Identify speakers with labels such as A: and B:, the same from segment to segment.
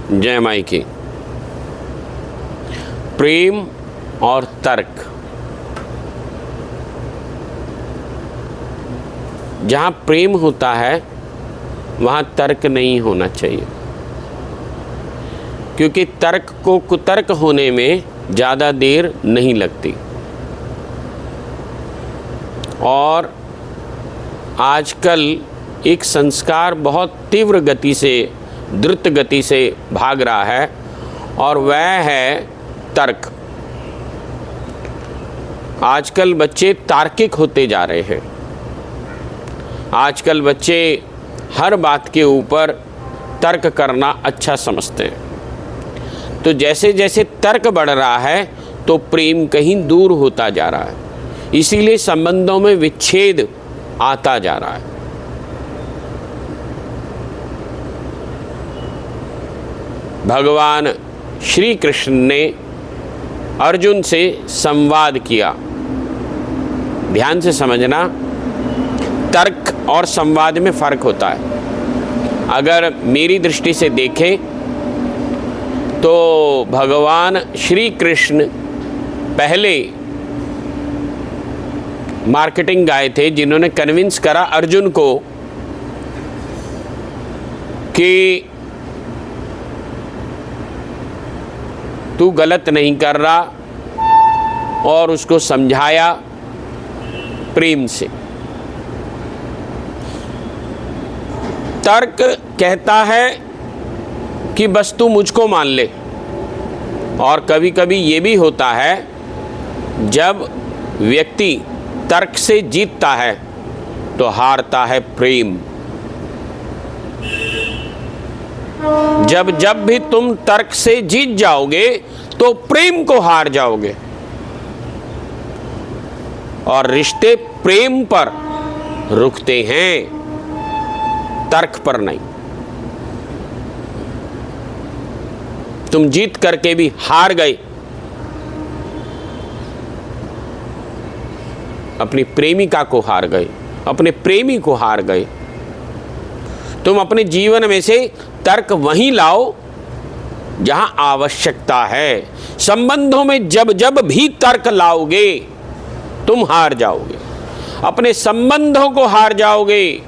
A: जय माई की। प्रेम और तर्क, जहाँ प्रेम होता है वहाँ तर्क नहीं होना चाहिए, क्योंकि तर्क को कुतर्क होने में ज़्यादा देर नहीं लगती। और आजकल एक संस्कार बहुत तीव्र गति से, द्रुत गति से भाग रहा है, और वह है तर्क। आजकल बच्चे तार्किक होते जा रहे हैं। आजकल बच्चे हर बात के ऊपर तर्क करना अच्छा समझते हैं। तो जैसे जैसे तर्क बढ़ रहा है तो प्रेम कहीं दूर होता जा रहा है, इसीलिए संबंधों में विच्छेद आता जा रहा है। भगवान श्री कृष्ण ने अर्जुन से संवाद किया। ध्यान से समझना, तर्क और संवाद में फ़र्क होता है। अगर मेरी दृष्टि से देखें तो भगवान श्री कृष्ण पहले मार्केटिंग गाय थे, जिन्होंने कन्विंस करा अर्जुन को कि तू गलत नहीं कर रहा, और उसको समझाया प्रेम से। तर्क कहता है कि बस तू मुझको मान ले, और कभी कभी ये भी होता है जब व्यक्ति तर्क से जीतता है तो हारता है प्रेम। जब जब भी तुम तर्क से जीत जाओगे तो प्रेम को हार जाओगे, और रिश्ते प्रेम पर रुकते हैं, तर्क पर नहीं। तुम जीत करके भी हार गए, अपनी प्रेमिका को हार गए, अपने प्रेमी को हार गए। तुम अपने जीवन में से तर्क वहीं लाओ जहां आवश्यकता है। संबंधों में जब जब भी तर्क लाओगे तुम हार जाओगे, अपने संबंधों को हार जाओगे।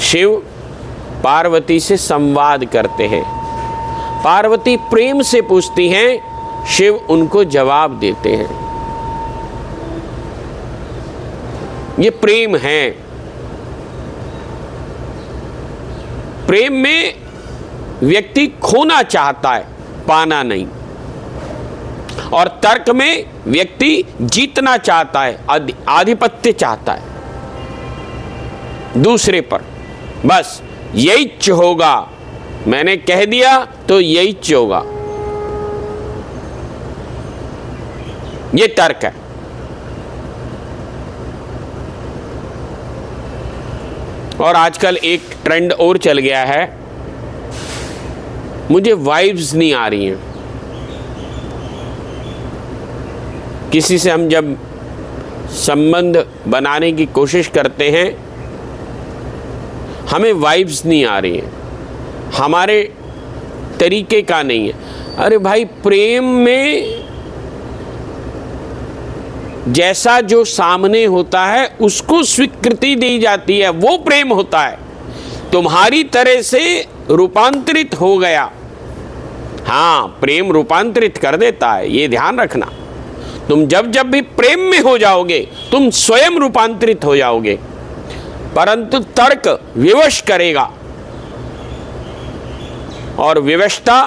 A: शिव पार्वती से संवाद करते हैं। पार्वती प्रेम से पूछती हैं, शिव उनको जवाब देते हैं। ये प्रेम है। प्रेम में व्यक्ति खोना चाहता है, पाना नहीं। और तर्क में व्यक्ति जीतना चाहता है, आधिपत्य चाहता है दूसरे पर। बस यही होगा, मैंने कह दिया तो यही होगा, ये तर्क है। और आजकल एक ट्रेंड और चल गया है, मुझे वाइब्स नहीं आ रही हैं। किसी से हम जब संबंध बनाने की कोशिश करते हैं, हमें वाइब्स नहीं आ रही हैं, हमारे तरीके का नहीं है। अरे भाई, प्रेम में जैसा जो सामने होता है उसको स्वीकृति दी जाती है, वो प्रेम होता है। तुम्हारी तरह से रूपांतरित हो गया, हाँ, प्रेम रूपांतरित कर देता है, ये ध्यान रखना। तुम जब जब भी प्रेम में हो जाओगे तुम स्वयं रूपांतरित हो जाओगे, परंतु तर्क विवश करेगा, और विवशता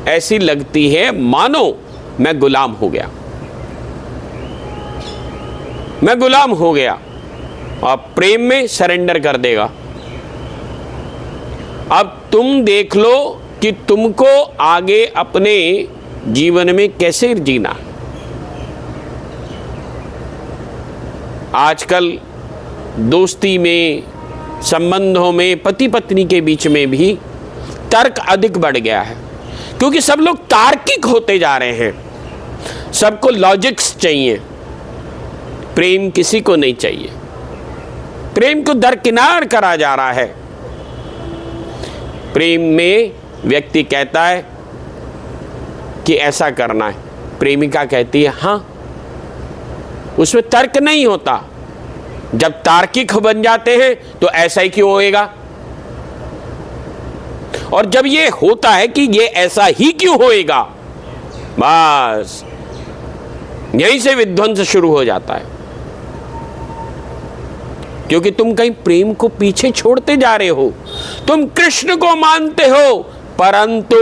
A: ऐसी लगती है मानो मैं गुलाम हो गया, मैं गुलाम हो गया, और प्रेम में सरेंडर कर देगा। अब तुम देख लो कि तुमको आगे अपने जीवन में कैसे जीना। आजकल दोस्ती में, संबंधों में, पति पत्नी के बीच में भी तर्क अधिक बढ़ गया है, क्योंकि सब लोग तार्किक होते जा रहे हैं, सबको लॉजिक्स चाहिए। प्रेम किसी को नहीं चाहिए। प्रेम को दरकिनार करा जा रहा है। प्रेम में व्यक्ति कहता है कि ऐसा करना है, प्रेमिका कहती है हाँ। उसमें तर्क नहीं होता। जब तार्किक बन जाते हैं तो ऐसा ही क्यों होएगा, और जब ये होता है कि ये ऐसा ही क्यों होएगा, बस यहीं से विध्वंस शुरू हो जाता है। क्योंकि तुम कहीं प्रेम को पीछे छोड़ते जा रहे हो। तुम कृष्ण को मानते हो परंतु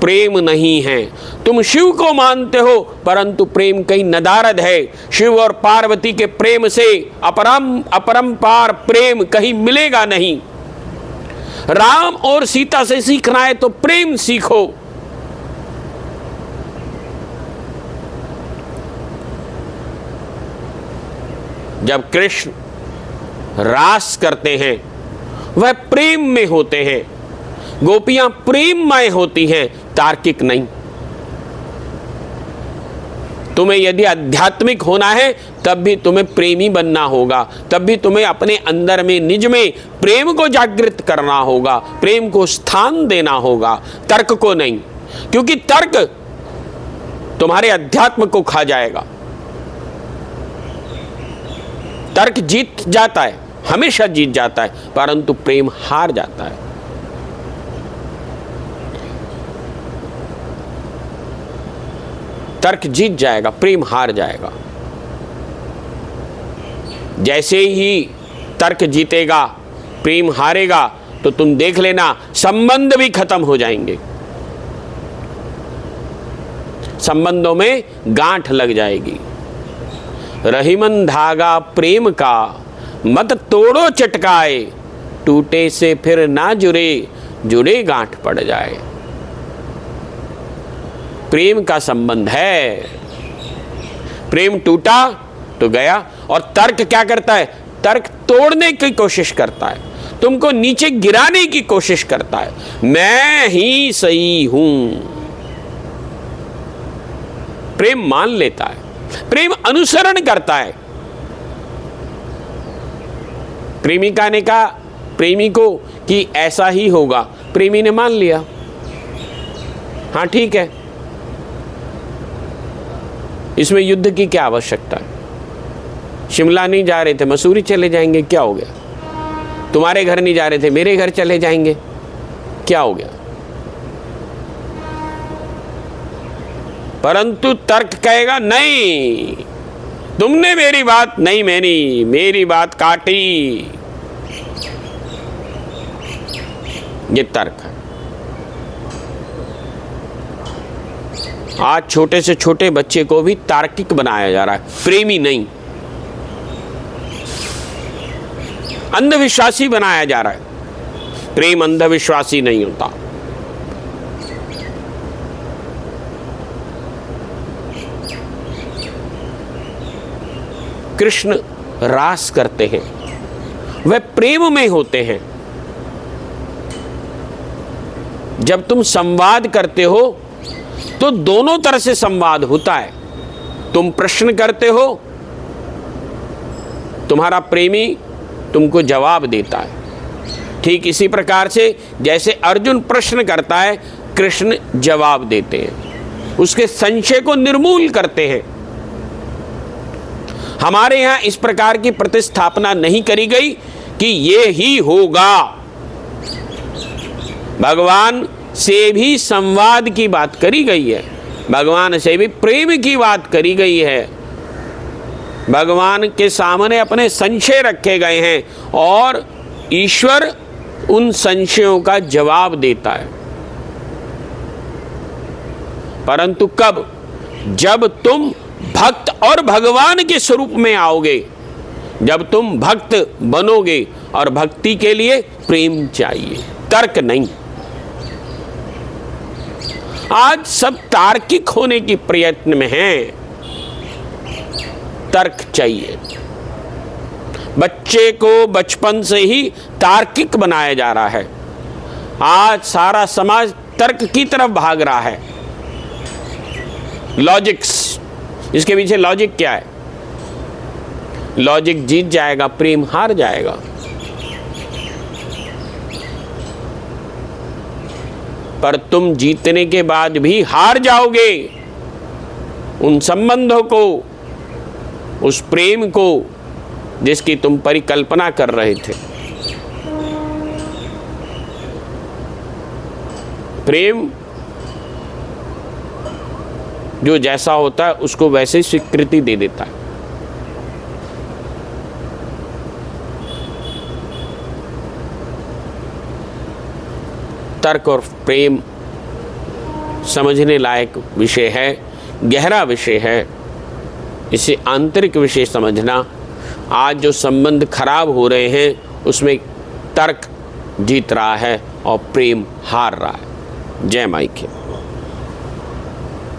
A: प्रेम नहीं है। तुम शिव को मानते हो परंतु प्रेम कहीं नदारद है। शिव और पार्वती के प्रेम से अपरंपार प्रेम कहीं मिलेगा नहीं। राम और सीता से सीखना है तो प्रेम सीखो। जब कृष्ण रास करते हैं वह प्रेम में होते हैं। गोपियां प्रेममय होती हैं, तार्किक नहीं। तुम्हें यदि आध्यात्मिक होना है तब भी तुम्हें प्रेमी बनना होगा, तब भी तुम्हें अपने अंदर में निज में प्रेम को जागृत करना होगा, प्रेम को स्थान देना होगा, तर्क को नहीं। क्योंकि तर्क तुम्हारे अध्यात्म को खा जाएगा। तर्क जीत जाता है, हमेशा जीत जाता है, परंतु प्रेम हार जाता है। तर्क जीत जाएगा, प्रेम हार जाएगा। जैसे ही तर्क जीतेगा प्रेम हारेगा तो तुम देख लेना संबंध भी खत्म हो जाएंगे, संबंधों में गांठ लग जाएगी। रहीमन धागा प्रेम का मत तोड़ो चटकाए, टूटे से फिर ना जुड़े, जुड़े गांठ पड़ जाए। प्रेम का संबंध है, प्रेम टूटा तो गया। और तर्क क्या करता है, तर्क तोड़ने की कोशिश करता है, तुमको नीचे गिराने की कोशिश करता है। मैं ही सही हूं। प्रेम मान लेता है, प्रेम अनुसरण करता है। प्रेमिका ने कहा प्रेमी को कि ऐसा ही होगा, प्रेमी ने मान लिया, हाँ ठीक है। इसमें युद्ध की क्या आवश्यकता है। शिमला नहीं जा रहे थे, मसूरी चले जाएंगे, क्या हो गया। तुम्हारे घर नहीं जा रहे थे, मेरे घर चले जाएंगे, क्या हो गया। परंतु तर्क कहेगा नहीं, तुमने मेरी बात नहीं मानी, मेरी बात काटी। ये तर्क है। आज छोटे से छोटे बच्चे को भी तार्किक बनाया जा रहा है, प्रेमी नहीं, अंधविश्वासी बनाया जा रहा है। प्रेम अंधविश्वासी नहीं होता। कृष्ण रास करते हैं, वह प्रेम में होते हैं। जब तुम संवाद करते हो तो दोनों तरह से संवाद होता है। तुम प्रश्न करते हो, तुम्हारा प्रेमी तुमको जवाब देता है। ठीक इसी प्रकार से जैसे अर्जुन प्रश्न करता है, कृष्ण जवाब देते हैं, उसके संशय को निर्मूल करते हैं। हमारे यहां इस प्रकार की प्रतिस्थापना नहीं करी गई कि ये ही होगा। भगवान से भी संवाद की बात करी गई है, भगवान से भी प्रेम की बात करी गई है। भगवान के सामने अपने संशय रखे गए हैं और ईश्वर उन संशयों का जवाब देता है। परंतु कब, जब तुम भक्त और भगवान के स्वरूप में आओगे, जब तुम भक्त बनोगे। और भक्ति के लिए प्रेम चाहिए, तर्क नहीं। आज सब तार्किक होने की प्रयत्न में हैं, तर्क चाहिए। बच्चे को बचपन से ही तार्किक बनाया जा रहा है। आज सारा समाज तर्क की तरफ भाग रहा है, लॉजिक्स। इसके पीछे लॉजिक क्या है? लॉजिक जीत जाएगा, प्रेम हार जाएगा। पर तुम जीतने के बाद भी हार जाओगे उन संबंधों को, उस प्रेम को जिसकी तुम परिकल्पना कर रहे थे। प्रेम जो जैसा होता है उसको वैसे ही स्वीकृति दे देता है। तर्क और प्रेम समझने लायक विषय है, गहरा विषय है। इसे आंतरिक विषय समझना। आज जो संबंध खराब हो रहे हैं उसमें तर्क जीत रहा है और प्रेम हार रहा है। जय माई के।